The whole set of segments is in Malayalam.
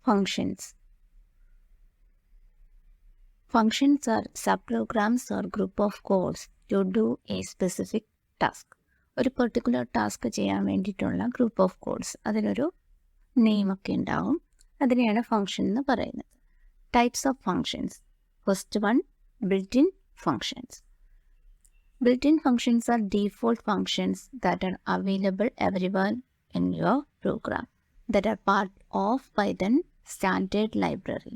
Functions. Functions are subprograms or group of codes to do a specific task. ഒരു പെർട്ടിക്കുലർ ടാസ്ക് ചെയ്യാൻ വേണ്ടിയിട്ടുള്ള ഗ്രൂപ്പ് ഓഫ് കോഡ്സ്, അതിനൊരു നെയിമൊക്കെ ഉണ്ടാവും. അതിനെയാണ് ഫങ്ഷൻ എന്ന് പറയുന്നത്. Types of functions. First one, built-in functions. Built-in functions are default functions that are available everywhere in your program, that are part of Python standard library.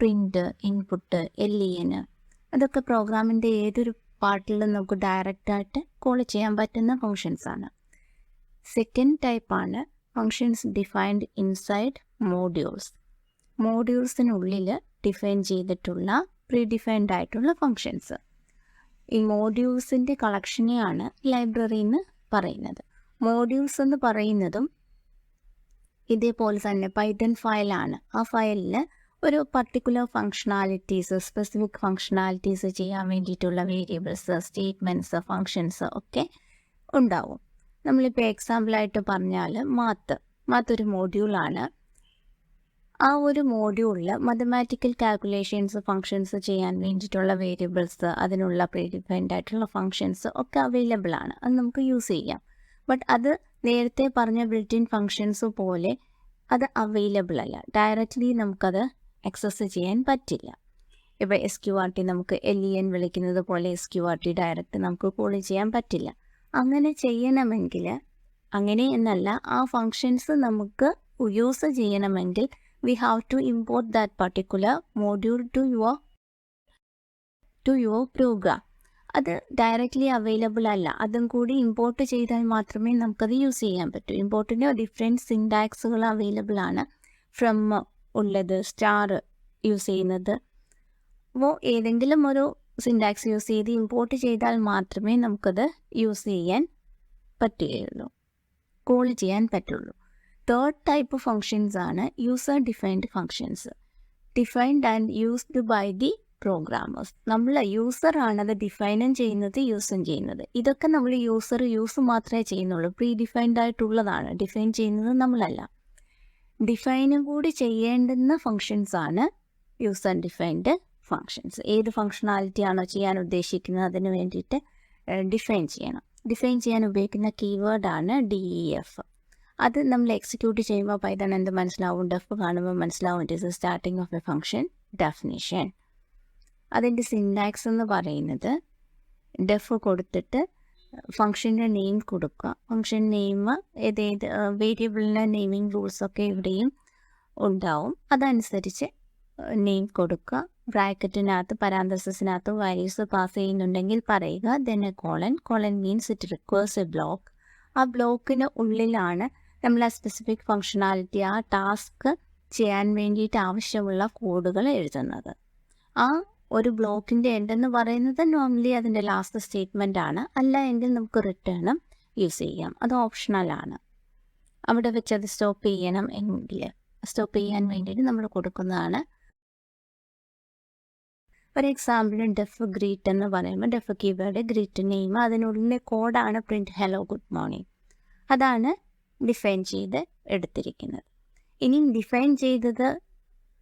Print, input, len, അതൊക്കെ പ്രോഗ്രാമിൻ്റെ ഏതൊരു പാർട്ടിലും നമുക്ക് ഡയറക്റ്റായിട്ട് കോൾ ചെയ്യാൻ പറ്റുന്ന ഫങ്ഷൻസാണ്. സെക്കൻഡ് ടൈപ്പാണ് ഫങ്ഷൻസ് ഡിഫൈൻഡ് ഇൻസൈഡ് മോഡ്യൂൾസ്. മോഡ്യൂൾസിനുള്ളിൽ ഡിഫൈൻ ചെയ്തിട്ടുള്ള പ്രീ ഡിഫൈൻഡ് ആയിട്ടുള്ള ഫങ്ഷൻസ്. ഈ മോഡ്യൂൾസിൻ്റെ കളക്ഷനെയാണ് ലൈബ്രറി എന്ന് പറയുന്നത്. മോഡ്യൂൾസ് എന്ന് പറയുന്നതും ഇതേപോലെ തന്നെ പൈത്തൺ ഫയലാണ്. ആ ഫയലിൽ ഒരു പർട്ടിക്കുലർ ഫങ്ഷണാലിറ്റീസ്, സ്പെസിഫിക് ഫങ്ഷണാലിറ്റീസ് ചെയ്യാൻ വേണ്ടിയിട്ടുള്ള വേരിയബിൾസ്, സ്റ്റേറ്റ്മെൻറ്റ്സ്, ഫങ്ഷൻസ് ഒക്കെ ഉണ്ടാവും. നമ്മളിപ്പോൾ എക്സാമ്പിളായിട്ട് പറഞ്ഞാൽ മാത്ത് ഒരു മോഡ്യൂളാണ്. ആ ഒരു മോഡ്യൂളിൽ മാത്തമാറ്റിക്കൽ കാൽക്കുലേഷൻസ്, ഫങ്ഷൻസ് ചെയ്യാൻ വേണ്ടിയിട്ടുള്ള വേരിയബിൾസ്, അതിനുള്ള പ്രീഡിഫൈൻഡ് ആയിട്ടുള്ള ഫങ്ഷൻസ് ഒക്കെ അവൈലബിൾ ആണ്. അത് നമുക്ക് യൂസ് ചെയ്യാം. ബട്ട് അത് നേരത്തെ പറഞ്ഞ ബിൽറ്റ്-ഇൻ ഫങ്ഷൻസ് പോലെ അത് അവൈലബിൾ അല്ല. ഡയറക്റ്റ്ലി നമുക്കത് ആക്സസ് ചെയ്യാൻ പറ്റില്ല. ഇപ്പോൾ SQRT നമുക്ക് len വിളിക്കുന്നത് പോലെ SQRT ഡയറക്റ്റ് നമുക്ക് കോൾ ചെയ്യാൻ പറ്റില്ല. അങ്ങനെ ചെയ്യണമെങ്കിൽ, അങ്ങനെ എന്നല്ല, ആ ഫങ്ഷൻസ് നമുക്ക് യൂസ് ചെയ്യണമെങ്കിൽ we have to import that particular module to your program. അത് ഡയറക്റ്റ്ലി അവൈലബിൾ അല്ല. അതും കൂടി ഇമ്പോർട്ട് ചെയ്താൽ മാത്രമേ നമുക്കത് യൂസ് ചെയ്യാൻ പറ്റൂ. ഇമ്പോർട്ടിന് ഡിഫറെൻറ്റ് സിൻടാക്സുകൾ അവൈലബിൾ ആണ്. ഫ്രം ഉള്ളത്, സ്റ്റാർ യൂസ് ചെയ്യുന്നത്. അപ്പോൾ ഏതെങ്കിലും ഒരു സിൻടാക്സ് യൂസ് ചെയ്ത് ഇമ്പോർട്ട് ചെയ്താൽ മാത്രമേ നമുക്കത് യൂസ് ചെയ്യാൻ പറ്റുകയുള്ളൂ, കോൾ ചെയ്യാൻ പറ്റുള്ളൂ. തേർഡ് ടൈപ്പ് ഫങ്ഷൻസ് ആണ് user defined functions. Defined and used by the programmers. നമ്മൾ യൂസറാണ് അത് ഡിഫൈനും ചെയ്യുന്നത്, യൂസും ചെയ്യുന്നത്. ഇതൊക്കെ നമ്മൾ യൂസ് മാത്രമേ ചെയ്യുന്നുള്ളൂ. പ്രീ ഡിഫൈൻഡ് ആയിട്ടുള്ളതാണ്. ഡിഫൈൻ ചെയ്യുന്നത് നമ്മളല്ല. ഡിഫൈനും കൂടി ചെയ്യേണ്ടുന്ന ഫങ്ഷൻസ് ആണ് യൂസർ ഡിഫൈൻഡ് ഫങ്ഷൻസ്. ഏത് ഫങ്ഷണാലിറ്റി ആണോ ചെയ്യാൻ ഉദ്ദേശിക്കുന്നത് അതിന് വേണ്ടിയിട്ട് ഡിഫൈൻ ചെയ്യണം. ഡിഫൈൻ ചെയ്യാൻ ഉപയോഗിക്കുന്ന കീവേഡാണ് DEF. അത് നമ്മൾ എക്സിക്യൂട്ട് ചെയ്യുമ്പോൾ പൈത്തൺ എന്ത് മനസ്സിലാവും? ഡെഫ് കാണുമ്പോൾ മനസ്സിലാവും. It is starting of A function definition. അതിൻ്റെ സിൻടാക്സ് എന്ന് പറയുന്നത് ഡെഫ് കൊടുത്തിട്ട് ഫങ്ഷൻ്റെ നെയിം കൊടുക്കുക. ഫങ്ഷൻ നെയിം ഏതേത് വേരിയബിളിൻ്റെ നെയിമിംഗ് റൂൾസൊക്കെ ഇവിടെയും ഉണ്ടാവും. അതനുസരിച്ച് നെയിം കൊടുക്കുക. ബ്രാക്കറ്റിനകത്ത് പരാന്തസിനകത്ത് വാല്യൂസ് പാസ് ചെയ്യുന്നുണ്ടെങ്കിൽ പറയുക. Then A colon means it requires A block. ആ ബ്ലോക്കിന് ഉള്ളിലാണ് നമ്മൾ ആ സ്പെസിഫിക് ഫങ്ഷണാലിറ്റി, ആ ടാസ്ക് ചെയ്യാൻ വേണ്ടിയിട്ട് ആവശ്യമുള്ള കോഡുകൾ എഴുതുന്നത്. ആ ഒരു ബ്ലോക്കിൻ്റെ എൻഡെന്ന് പറയുന്നത് നോർമലി അതിൻ്റെ ലാസ്റ്റ് സ്റ്റേറ്റ്മെൻ്റ് ആണ്. അല്ല എങ്കിൽ നമുക്ക് റിട്ടേണും യൂസ് ചെയ്യാം. അത് ഓപ്ഷണലാണ്. അവിടെ വെച്ച് അത് സ്റ്റോപ്പ് ചെയ്യണം എങ്കിൽ സ്റ്റോപ്പ് ചെയ്യാൻ വേണ്ടിയിട്ട് നമ്മൾ കൊടുക്കുന്നതാണ്. ഒരു എക്സാമ്പിൾ ഡെഫ് ഗ്രീറ്റ് എന്ന് പറയുമ്പോൾ ഡെഫ് കീവേഡ്, ഗ്രീറ്റ് നെയിം, അതിനുള്ളിലെ കോഡാണ് പ്രിൻറ്റ് ഹലോ ഗുഡ് മോർണിംഗ്. അതാണ് ഡിഫൈൻ ചെയ്ത് എടുത്തിരിക്കുന്നത്. ഇനി ഡിഫൈൻ ചെയ്തത്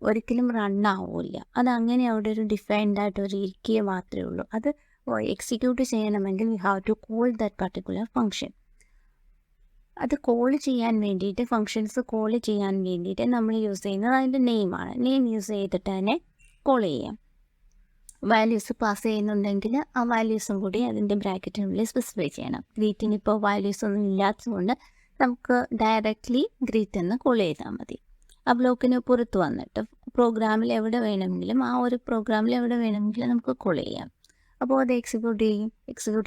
ഒരിക്കലും റണ്ണാവില്ല. അതങ്ങനെ അവിടെ ഒരു ഡിഫൈൻഡ് ആയിട്ട് ഒരു ഇരിക്കുക മാത്രമേ ഉള്ളൂ. അത് എക്സിക്യൂട്ട് ചെയ്യണമെങ്കിൽ we have to call that particular function. അത് കോൾ ചെയ്യാൻ വേണ്ടിയിട്ട്, ഫങ്ഷൻസ് കോൾ ചെയ്യാൻ വേണ്ടിയിട്ട് നമ്മൾ യൂസ് ചെയ്യുന്നത് അതിൻ്റെ നെയിമാണ്. നെയിം യൂസ് ചെയ്തിട്ട് തന്നെ കോൾ ചെയ്യാം. വാല്യൂസ് പാസ് ചെയ്യുന്നുണ്ടെങ്കിൽ ആ വാല്യൂസും കൂടി അതിൻ്റെ ബ്രാക്കറ്റിനുള്ളിൽ സ്പെസിഫൈ ചെയ്യണം. ഗ്രീറ്റിന് ഇപ്പോൾ വാല്യൂസ് ഒന്നും ഇല്ലാത്തതുകൊണ്ട് നമുക്ക് ഡയറക്റ്റ്ലി ഗ്രീറ്റ് എന്ന് കോൾ ചെയ്താൽ മതി. ആ ബ്ലോക്കിന് പുറത്ത് വന്നിട്ട് പ്രോഗ്രാമിൽ എവിടെ വേണമെങ്കിലും, ആ ഒരു പ്രോഗ്രാമിൽ എവിടെ വേണമെങ്കിലും നമുക്ക് കോൾ ചെയ്യാം. അപ്പോൾ അത് എക്സിക്യൂട്ട്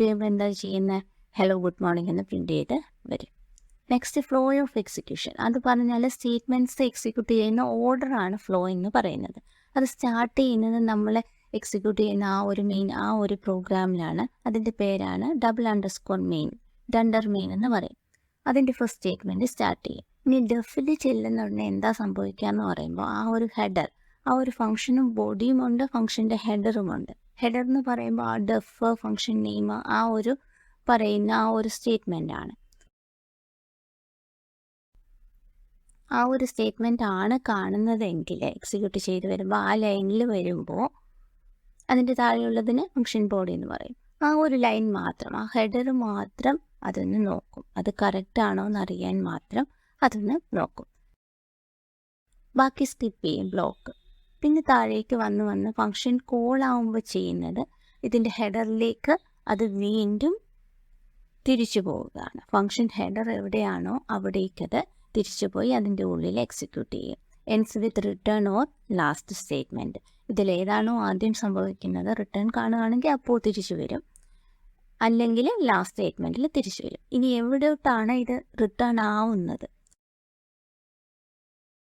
ചെയ്യുമ്പോൾ എന്താ ചെയ്യുന്നത്? ഹലോ ഗുഡ് മോർണിംഗ് എന്ന് പ്രിൻ്റ് ചെയ്ത് വരും. Next, flow of execution. അത് പറഞ്ഞാൽ സ്റ്റേറ്റ്മെൻറ്റ്സ് എക്സിക്യൂട്ട് ചെയ്യുന്ന ഓർഡറാണ് ഫ്ലോ എന്ന് പറയുന്നത്. അത് സ്റ്റാർട്ട് ചെയ്യുന്നത് നമ്മൾ എക്സിക്യൂട്ട് ചെയ്യുന്ന ആ ഒരു പ്രോഗ്രാമിലാണ്. അതിൻ്റെ പേരാണ് _main, ഡണ്ടർ മെയിൻ എന്ന് പറയും. അതിൻ്റെ ഫസ്റ്റ് സ്റ്റേറ്റ്മെൻറ്റ് സ്റ്റാർട്ട് ചെയ്യും. ഇനി ഡെഫിൽ ചെല്ലുന്നുടനെ എന്താ സംഭവിക്കുക എന്ന് പറയുമ്പോൾ ആ ഒരു ഹെഡർ, ആ ഒരു ഫംഗ്ഷനും ബോഡിയും ഉണ്ട്, ഫംഗ്ഷൻ്റെ ഹെഡറുമുണ്ട്. ഹെഡർ എന്ന് പറയുമ്പോൾ ആ ഡെഫ്, ഫംഗ്ഷൻ നെയിം, ആ ഒരു പറയുന്ന ആ ഒരു സ്റ്റേറ്റ്മെൻ്റ് ആണ്. ആ ഒരു സ്റ്റേറ്റ്മെൻ്റ് ആണ് കാണുന്നതെങ്കിൽ എക്സിക്യൂട്ട് ചെയ്ത് വരുമ്പോൾ ആ ലൈനിൽ വരുമ്പോൾ അതിൻ്റെ താഴെയുള്ളതിന് ഫംഗ്ഷൻ ബോഡി എന്ന് പറയും. ആ ഒരു ലൈൻ മാത്രം, ആ ഹെഡർ മാത്രം അതൊന്ന് നോക്കും. അത് കറക്റ്റ് ആണോ എന്നറിയാൻ മാത്രം അതൊന്ന് നോക്കും. ബാക്കി സ്കിപ്പ് ചെയ്യും ബ്ലോക്ക്. പിന്നെ താഴേക്ക് വന്ന് ഫംഗ്ഷൻ കോൾ ആവുമ്പോൾ ചെയ്യുന്നത് ഇതിൻ്റെ ഹെഡറിലേക്ക് അത് വീണ്ടും തിരിച്ചു പോവുകയാണ്. ഫംഗ്ഷൻ ഹെഡർ എവിടെയാണോ അവിടേക്കത് തിരിച്ചു പോയി അതിൻ്റെ ഉള്ളിൽ എക്സിക്യൂട്ട് ചെയ്യും. Ends with return or last statement. ഇതിലേതാണോ ആദ്യം സംഭവിക്കുന്നത്, റിട്ടേൺ കാണുകയാണെങ്കിൽ അപ്പോൾ തിരിച്ചു വരും, അല്ലെങ്കിൽ ലാസ്റ്റ് സ്റ്റേറ്റ്മെൻറ്റിൽ തിരിച്ചു വരും. ഇനി എവിടോട്ടാണ് ഇത് റിട്ടേൺ ആവുന്നത്?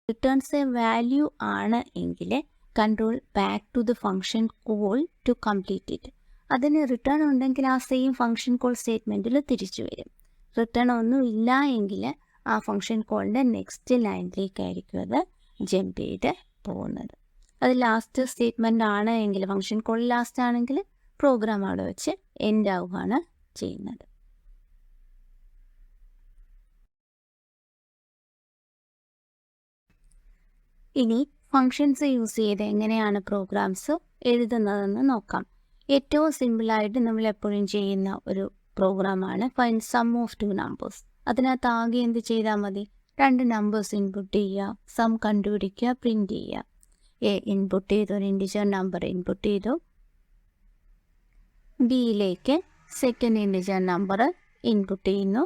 റിട്ടേൺസ് എ വാല്യൂ ആണ് എങ്കിൽ control back to the function call to complete it. അതിന് റിട്ടേൺ ഉണ്ടെങ്കിൽ ആ സെയിം ഫംഗ്ഷൻ കോൾ സ്റ്റേറ്റ്മെൻറ്റിൽ തിരിച്ചു വരും. റിട്ടേൺ ഒന്നും ഇല്ല എങ്കിൽ ആ ഫംഗ്ഷൻ കോളിൻ്റെ നെക്സ്റ്റ് ലൈനിലേക്കായിരിക്കും അത് ജമ്പ് ചെയ്ത് പോകുന്നത്. അത് ലാസ്റ്റ് സ്റ്റേറ്റ്മെൻ്റ് ആണ് എങ്കിൽ, ഫംഗ്ഷൻ കോൾ ലാസ്റ്റ് ആണെങ്കിൽ പ്രോഗ്രാം അവിടെ വെച്ച് എൻഡ് ആവുകയാണ് ചെയ്യുന്നത്. ഇനി ഫങ്ഷൻസ് യൂസ് ചെയ്ത് എങ്ങനെയാണ് പ്രോഗ്രാംസ് എഴുതുന്നതെന്ന് നോക്കാം. ഏറ്റവും സിമ്പിളായിട്ട് നമ്മൾ എപ്പോഴും ചെയ്യുന്ന ഒരു പ്രോഗ്രാമാണ് find sum of two numbers. അതിനകത്ത് ആകെ എന്ത് ചെയ്താൽ മതി? 2 നമ്പേഴ്സ് ഇൻപുട്ട് ചെയ്യുക, സം കണ്ടുപിടിക്കുക, പ്രിൻറ്റ് ചെയ്യുക. എ ഇൻപുട്ട് ചെയ്തു, ഒരു ഇൻഡിജർ നമ്പർ ഇൻപുട്ട് ചെയ്തു. ബിയിലേക്ക് സെക്കൻഡ് ഇൻഡിജർ നമ്പർ ഇൻപുട്ട് ചെയ്യുന്നു.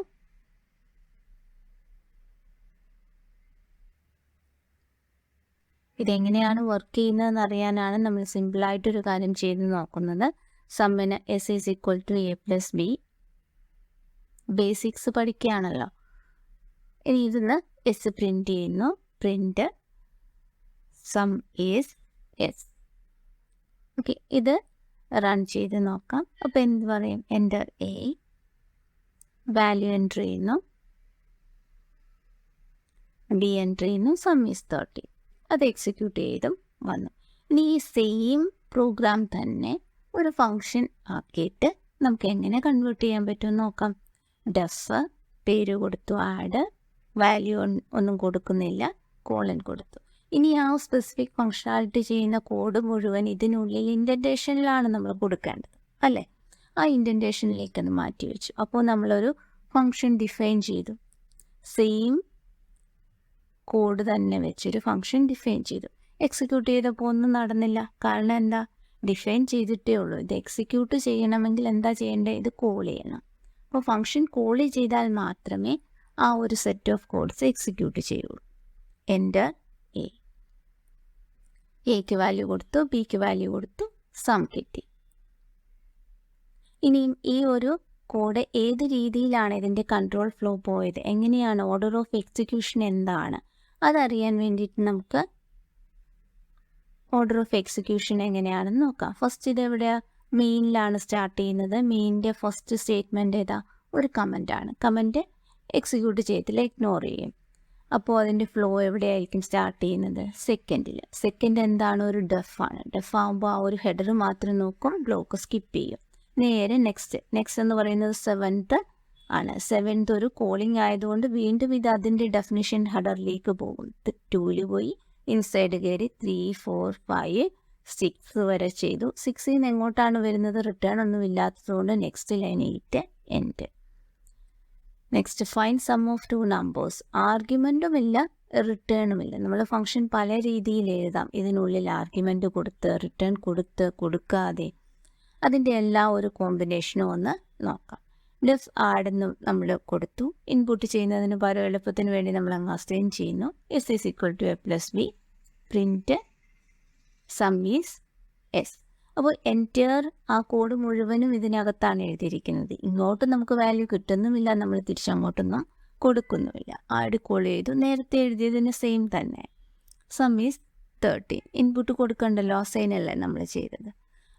ഇതെങ്ങനെയാണ് വർക്ക് ചെയ്യുന്നതെന്ന് അറിയാനാണ് നമ്മൾ സിമ്പിളായിട്ടൊരു കാര്യം ചെയ്ത് നോക്കുന്നത്. സമ്മിന് S is equal to A plus B. Basics പഠിക്കുകയാണല്ലോ. ഇനി ഇതിന്ന് എസ് പ്രിൻറ്റ് ചെയ്യുന്നു. Print sum is S. Okay, ഇത് റൺ ചെയ്ത് നോക്കാം. അപ്പോൾ എന്ത് പറയും? എൻ്റർ എ, വാല്യൂ എൻ്റർ ചെയ്യുന്നു, ബി എൻ്റർ ചെയ്യുന്നു, സം ഈസ് 30. അത് എക്സിക്യൂട്ട് ചെയ്തും വന്നു. ഇനി ഈ സെയിം പ്രോഗ്രാം തന്നെ ഒരു ഫങ്ഷൻ ആക്കിയിട്ട് നമുക്ക് എങ്ങനെ കൺവേർട്ട് ചെയ്യാൻ പറ്റുമെന്ന് നോക്കാം. ഡെഫ് പേര് കൊടുത്തു, ആഡ്, വാല്യൂ ഒന്നും കൊടുക്കുന്നില്ല, കോളൻ കൊടുത്തു. ഇനി ആ സ്പെസിഫിക് ഫങ്ഷനാലിറ്റി ചെയ്യുന്ന കോഡ് മുഴുവൻ ഇതിനുള്ളിൽ ഇൻഡൻറ്റേഷനിലാണ് നമ്മൾ കൊടുക്കേണ്ടത്, അല്ലേ? ആ ഇൻഡൻറ്റേഷനിലേക്ക് അത് മാറ്റി വെച്ചു. അപ്പോൾ നമ്മളൊരു ഫങ്ഷൻ ഡിഫൈൻ ചെയ്തു. സെയിം കോഡ് തന്നെ വെച്ചൊരു ഫങ്ഷൻ ഡിഫൈൻ ചെയ്തു. എക്സിക്യൂട്ട് ചെയ്തപ്പോൾ ഒന്നും നടന്നില്ല. കാരണം എന്താ? ഡിഫൈൻ ചെയ്തിട്ടേ ഉള്ളൂ. ഇത് എക്സിക്യൂട്ട് ചെയ്യണമെങ്കിൽ എന്താ ചെയ്യേണ്ടത്? ഇത് കോൾ ചെയ്യണം. അപ്പോൾ ഫങ്ഷൻ കോൾ ചെയ്താൽ മാത്രമേ ആ ഒരു സെറ്റ് ഓഫ് കോഡ്സ് എക്സിക്യൂട്ട് ചെയ്യുള്ളൂ. എൻ്റർ എ, എക്ക് വാല്യൂ കൊടുത്തു, ബിക്ക് വാല്യൂ കൊടുത്തു, സം കിട്ടി. ഇനിയും ഈ ഒരു കോഡ് ഏത് രീതിയിലാണ് ഇതിൻ്റെ കൺട്രോൾ ഫ്ലോ പോയത്, എങ്ങനെയാണ്, ഓർഡർ ഓഫ് എക്സിക്യൂഷൻ എന്താണ്, അതറിയാൻ വേണ്ടിയിട്ട് നമുക്ക് ഓർഡർ ഓഫ് എക്സിക്യൂഷൻ എങ്ങനെയാണെന്ന് നോക്കാം. ഫസ്റ്റ് ഇതെവിടെയാണ്? മെയിനിലാണ് സ്റ്റാർട്ട് ചെയ്യുന്നത്. മെയിനിൻ്റെ ഫസ്റ്റ് സ്റ്റേറ്റ്മെൻറ്റ് ഏതാ? ഒരു കമൻ്റാണ്. കമൻറ്റ് എക്സിക്യൂട്ട് ചെയ്തില്ല, ഇഗ്നോർ ചെയ്യും. അപ്പോൾ അതിൻ്റെ ഫ്ലോ എവിടെയായിരിക്കും സ്റ്റാർട്ട് ചെയ്യുന്നത്? സെക്കൻഡിൽ. സെക്കൻഡ് എന്താണ്? ഒരു ഡെഫാണ്. ഡെഫ് ആകുമ്പോൾ ആ ഒരു ഹെഡർ മാത്രം നോക്കും, ബ്ലോക്ക് സ്കിപ്പ് ചെയ്യും. നേരെ നെക്സ്റ്റ്. നെക്സ്റ്റ് എന്ന് പറയുന്നത് 7th ആണ്. 7th ഒരു കോളിംഗ് ആയതുകൊണ്ട് വീണ്ടും ഇത് അതിൻ്റെ ഡെഫിനിഷൻ ഹെഡറിലേക്ക് പോകും. 2ൽ പോയി ഇൻസൈഡ് കയറി 3, 4, 5, 6 വരെ ചെയ്തു. 6ൽ നിന്ന് എങ്ങോട്ടാണ് വരുന്നത്? റിട്ടേൺ ഒന്നും ഇല്ലാത്തതുകൊണ്ട് next line 8 end. Next find sum of two numbers. ആർഗ്യുമെൻറ്റും ഇല്ല, റിട്ടേണും ഇല്ല. നമ്മൾ ഫംഗ്ഷൻ പല രീതിയിൽ എഴുതാം. ഇതിനുള്ളിൽ ആർഗ്യുമെൻറ്റ് കൊടുത്ത്, റിട്ടേൺ കൊടുത്ത്, കൊടുക്കാതെ, അതിൻ്റെ എല്ലാ ഒരു കോമ്പിനേഷനും ഒന്ന് നോക്കാം. ഡെഫ് ആഡെന്ന് നമ്മൾ കൊടുത്തു. ഇൻപുട്ട് ചെയ്യുന്നതിന് പകരം എളുപ്പത്തിന് വേണ്ടി നമ്മൾ അങ്ങ് അസൈൻ ചെയ്യുന്നു. S is equal to A plus B. Print sum is S. അപ്പോൾ എൻറ്റർ ആ കോഡ് മുഴുവനും ഇതിനകത്താണ് എഴുതിയിരിക്കുന്നത്. ഇങ്ങോട്ട് നമുക്ക് വാല്യൂ കിട്ടുന്നുമില്ല, നമ്മൾ തിരിച്ചങ്ങോട്ടൊന്നും കൊടുക്കുന്നുമില്ല. ആഡ് കോൾ ചെയ്തു, നേരത്തെ എഴുതിയതിന് സെയിം തന്നെ. Some is 13. ഇൻപുട്ട് കൊടുക്കണ്ടല്ലോ, അസൈൻ അല്ലേ നമ്മൾ ചെയ്തത്.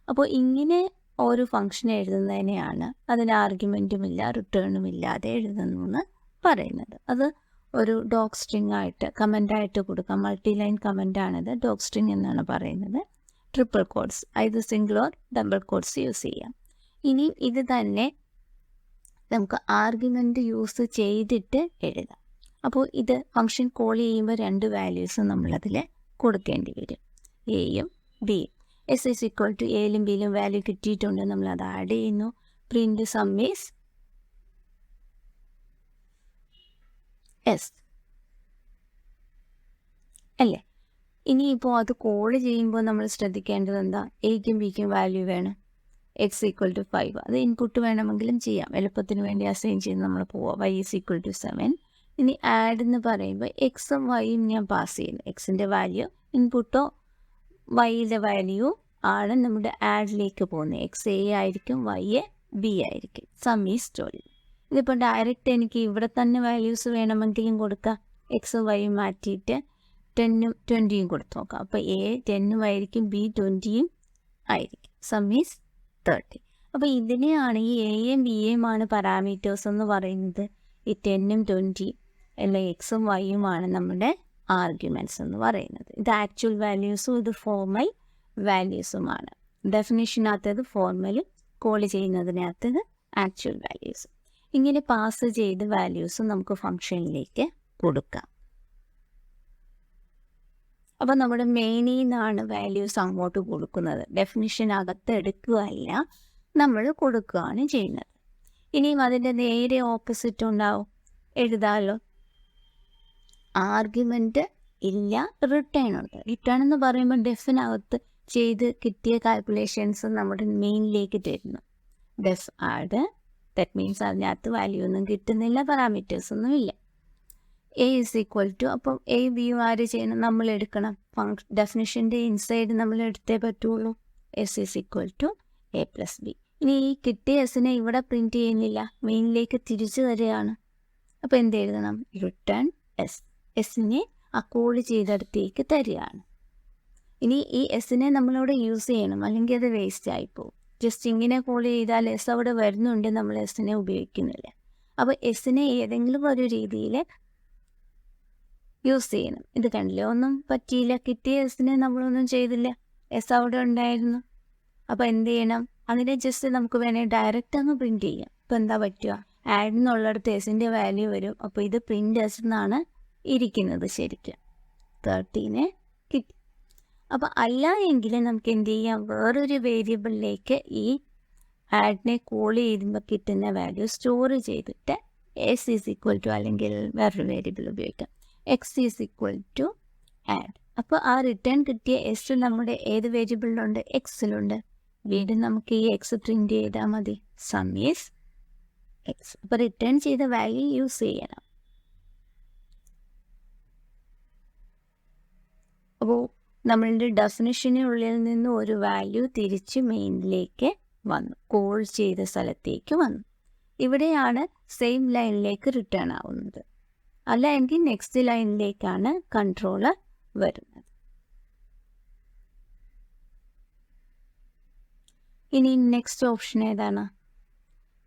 അപ്പോൾ ഇങ്ങനെ ഒരു ഫംഗ്ഷൻ എഴുതുന്നതിനെയാണ് അതിന് ആർഗ്യുമെൻറ്റും ഇല്ല, റിട്ടേണും ഇല്ലാതെ എഴുതുന്നു എന്ന് പറയുന്നത്. അത് ഒരു ഡോഗ് സ്ട്രിങ് ആയിട്ട് കമൻ്റായിട്ട് കൊടുക്കാം. മൾട്ടി ലൈൻ കമൻ്റാണിത്. ഡോഗ് സ്ട്രിങ് എന്നാണ് പറയുന്നത്. Triple quotes, either single or double quotes use ചെയ്യാം. ഇനി ഇത് തന്നെ നമുക്ക് ആർഗ്യുമെൻറ്റ് യൂസ് ചെയ്തിട്ട് എഴുതാം. അപ്പോൾ ഇത് ഫംഗ്ഷൻ കോൾ ചെയ്യുമ്പോൾ 2 വാല്യൂസ് നമ്മളതിൽ കൊടുക്കേണ്ടി വരും, എയും ബിയും. എസ് ഈസ് ഈക്വൽ ടു എയിലും ബിയിലും വാല്യൂ കിട്ടിയിട്ടുണ്ട്, നമ്മളത് ആഡ് ചെയ്യുന്നു. പ്രിൻറ്റ് സം ഈസ് എസ് അല്ലേ. ഇനിയിപ്പോൾ അത് കോൾ ചെയ്യുമ്പോൾ നമ്മൾ ശ്രദ്ധിക്കേണ്ടത് എന്താ, എയ്ക്കും ബിക്കും വാല്യൂ വേണം. എക്സ് ഈക്വൽ ടു 5, അത് ഇൻപുട്ട് വേണമെങ്കിലും ചെയ്യാം, എളുപ്പത്തിന് വേണ്ടി അസൈൻ ചെയ്ത് നമ്മൾ പോവാം. Y is equal to 7. ഇനി ആഡ് എന്ന് പറയുമ്പോൾ എക്സും വൈയും ഞാൻ പാസ് ചെയ്യുന്നു. എക്സിൻ്റെ വാല്യൂ ഇൻപുട്ടോ വൈയുടെ വാല്യൂ ആണ് നമ്മുടെ ആഡിലേക്ക് പോകുന്നത്. എക്സ് എ ആയിരിക്കും, വൈ എ ബി ആയിരിക്കും. Some is 12. ഇതിപ്പോൾ ഡയറക്റ്റ് എനിക്ക് ഇവിടെ തന്നെ വാല്യൂസ് വേണമെങ്കിലും കൊടുക്കാം. എക്സും വൈയും മാറ്റിയിട്ട് 10ഉം 20ഉം കൊടുത്തു നോക്കാം. അപ്പോൾ എ 10ഉം ആയിരിക്കും, ബി 20ഉം ആയിരിക്കും. Some is 30. അപ്പോൾ ഇതിനെയാണ് ഈ എയും ബിയും പാരാമീറ്റേഴ്സ് എന്ന് പറയുന്നത്. ഈ 10ഉം 20 അല്ല എക്സും വൈയുമാണ് നമ്മുടെ ആർഗ്യുമെൻറ്റ്സ് എന്ന് പറയുന്നത്. ഇത് ആക്ച്വൽ വാല്യൂസും ഇത് ഫോർമൽ വാല്യൂസുമാണ്. ഡെഫിനിഷനകത്തത് ഫോർമലും കോൾ ചെയ്യുന്നതിനകത്തത് ആക്ച്വൽ വാല്യൂസ്. ഇങ്ങനെ പാസ് ചെയ്ത് വാല്യൂസ് നമുക്ക് ഫംഗ്ഷനിലേക്ക് കൊടുക്കാം. അപ്പോൾ നമ്മുടെ മെയിനിൽ നിന്നാണ് വാല്യൂസ് അങ്ങോട്ട് കൊടുക്കുന്നത്, ഡെഫിനിഷനകത്ത് എടുക്കുകയല്ല, നമ്മൾ കൊടുക്കുകയാണ് ചെയ്യുന്നത്. ഇനിയും അതിൻ്റെ നേരെ ഓപ്പോസിറ്റ് ഉണ്ടാവും, എഴുതാമല്ലോ. ആർഗ്യുമെൻ്റ് ഇല്ല, റിട്ടേൺ ഉണ്ട്. റിട്ടേൺ എന്ന് പറയുമ്പോൾ ഡെഫിനകത്ത് ചെയ്ത് കിട്ടിയ കാൽക്കുലേഷൻസ് നമ്മുടെ മെയിനിലേക്ക് തരുന്നു. ഡെഫ് ആഡ്, ദാറ്റ് മീൻസ് അതിനകത്ത് വാല്യൂ ഒന്നും കിട്ടുന്നില്ല, പാരാമീറ്റേഴ്സ് ഒന്നും ഇല്ല. എ ഇസ് ഈക്വൽ ടു, അപ്പം എ ബിയും ആര് ചെയ്യണം, നമ്മൾ എടുക്കണം. ഡെഫിനിഷൻ്റെ ഇൻസൈഡ് നമ്മൾ എടുത്തേ പറ്റുള്ളൂ. S is equal to A plus B. ഇനി ഈ കിട്ടിയ എസിനെ ഇവിടെ പ്രിൻറ്റ് ചെയ്യുന്നില്ല, മെയിനിലേക്ക് തിരിച്ചു തരികയാണ്. അപ്പോൾ എന്ത് എഴുതണം, റിട്ടേൺ എസ്. എസിനെ ആ കോൾ ചെയ്തെടുത്തേക്ക് തരികയാണ്. ഇനി ഈ എസിനെ നമ്മളിവിടെ യൂസ് ചെയ്യണം, അല്ലെങ്കിൽ അത് വേസ്റ്റ് ആയിപ്പോവും. ജസ്റ്റ് ഇങ്ങനെ കോൾ ചെയ്താൽ എസ് അവിടെ വരുന്നുണ്ട്, നമ്മൾ എസിനെ ഉപയോഗിക്കുന്നില്ല. അപ്പോൾ എസിനെ ഏതെങ്കിലും ഒരു രീതിയിൽ യൂസ് ചെയ്യണം. ഇത് കണ്ടില്ലേ, ഒന്നും പറ്റിയില്ല, കിട്ടിയ എസിനെ നമ്മളൊന്നും ചെയ്തില്ല, എസ് അവിടെ ഉണ്ടായിരുന്നു. അപ്പോൾ എന്ത് ചെയ്യണം, അതിനെ ജസ്റ്റ് നമുക്ക് വേണമെങ്കിൽ ഡയറക്റ്റ് അങ്ങ് പ്രിൻറ്റ് ചെയ്യാം. അപ്പോൾ എന്താ പറ്റുക, ആഡ് എന്നുള്ളിടത്ത് എസിൻ്റെ വാല്യൂ വരും. അപ്പോൾ ഇത് പ്രിൻറ്റ് എസ് എന്നാണ് ഇരിക്കുന്നത് ശരിക്കും. 13 കിട്ടി. അപ്പോൾ അല്ല എങ്കിൽ നമുക്ക് എന്ത് ചെയ്യാം, വേറൊരു വേരിയബിളിലേക്ക് ഈ ആഡിനെ കോൾ ചെയ്യുമ്പോൾ കിട്ടുന്ന വാല്യൂ സ്റ്റോർ ചെയ്തിട്ട് എസ് ഈസ് ഈക്വൽ ടു, അല്ലെങ്കിൽ വേറൊരു വേരിയബിൾ ഉപയോഗിക്കാം, X is equal to add. അപ്പോൾ ആ റിട്ടേൺ കിട്ടിയ എസ് നമ്മുടെ ഏത് വേരിയബിളിലുണ്ട്, എക്സിലുണ്ട്. വീണ്ടും നമുക്ക് ഈ എക്സ് പ്രിൻറ്റ് ചെയ്താൽ മതി, സം ഈസ് എക്സ്. അപ്പോൾ റിട്ടേൺ ചെയ്ത വാല്യൂ യൂസ് ചെയ്യണം. അപ്പോൾ നമ്മളുടെ ഡെഫിനിഷനുള്ളിൽ നിന്ന് ഒരു വാല്യൂ തിരിച്ച് മെയിനിലേക്ക് വന്നു, കോൾ ചെയ്ത സ്ഥലത്തേക്ക് വന്നു. ഇവിടെയാണ് സെയിം ലൈനിലേക്ക് റിട്ടേൺ ആവുന്നത്. അല്ല എങ്കിൽ നെക്സ്റ്റ് ലൈനിലേക്കാണ് കൺട്രോളർ വരുന്നത്. ഇനി നെക്സ്റ്റ് ഓപ്ഷൻ ഏതാണ്,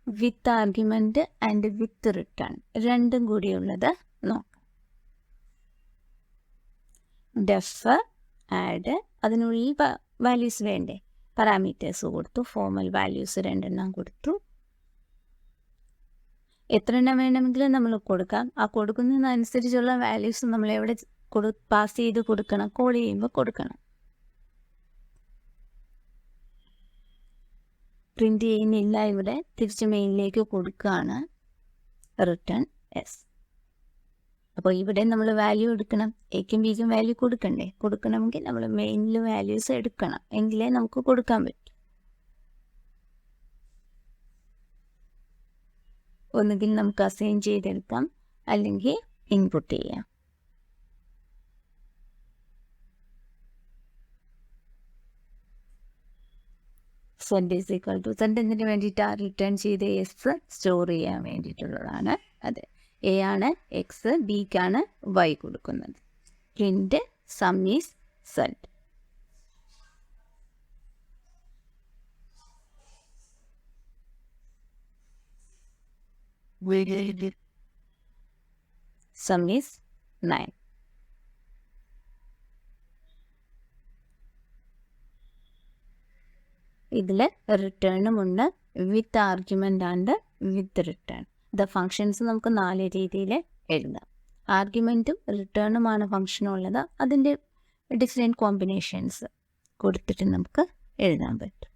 വിത്ത് ആർഗ്യുമെന്റ് ആൻഡ് വിത്ത് റിട്ടേൺ, രണ്ടും കൂടിയുള്ളത് നോക്കാം. ഡെഫ് ആഡ്, അതിനുള്ളിൽ വാല്യൂസ് വേണ്ടേ, പാരാമീറ്റേഴ്സ് കൊടുത്തു, ഫോർമൽ വാല്യൂസ് 2 എണ്ണം കൊടുത്തു. എത്ര എണ്ണം വേണമെങ്കിലും നമ്മൾ കൊടുക്കാം. ആ കൊടുക്കുന്നതിനനുസരിച്ചുള്ള വാല്യൂസ് നമ്മൾ എവിടെ പാസ് ചെയ്ത് കൊടുക്കണം, കോൾ ചെയ്യുമ്പോൾ കൊടുക്കണം. പ്രിൻറ്റ് ചെയ്യുന്നില്ല, ഇവിടെ തിരിച്ച് മെയിനിലേക്ക് കൊടുക്കുകയാണ്, റിട്ടേൺ എസ്. അപ്പോൾ ഇവിടെ നമ്മൾ വാല്യൂ എടുക്കണം, എക്കും ബിക്കും വാല്യൂ കൊടുക്കണ്ടേ. കൊടുക്കണമെങ്കിൽ നമ്മൾ മെയിനിൽ വാല്യൂസ് എടുക്കണം, എങ്കിലേ നമുക്ക് കൊടുക്കാൻ പറ്റും. ഒന്നുകിൽ നമുക്ക് അസൈൻ ചെയ്തെടുക്കാം, അല്ലെങ്കിൽ ഇൻപുട്ട് ചെയ്യാം. Send is equal to, send എന്തിനു വേണ്ടിയിട്ടാണ്, റിട്ടേൺ ചെയ്ത് എസ് സ്റ്റോർ ചെയ്യാൻ വേണ്ടിയിട്ടുള്ളതാണ്. അതെ, എ ആണ് എക്സ്, ബിക്കാണ് വൈ കൊടുക്കുന്നത്. Print sum is send. Sum is 9. ഇതിൽ റിട്ടേണും ഉണ്ട്, with argument and with return. The functions നമുക്ക് 4 രീതിയിൽ എഴുതാം. ആർഗ്യുമെൻറ്റും റിട്ടേണുമാണ് ഫംഗ്ഷനുള്ളത്. അതിൻ്റെ ഡിഫറെൻറ്റ് കോമ്പിനേഷൻസ് കൊടുത്തിട്ട് നമുക്ക് എഴുതാൻ പറ്റും.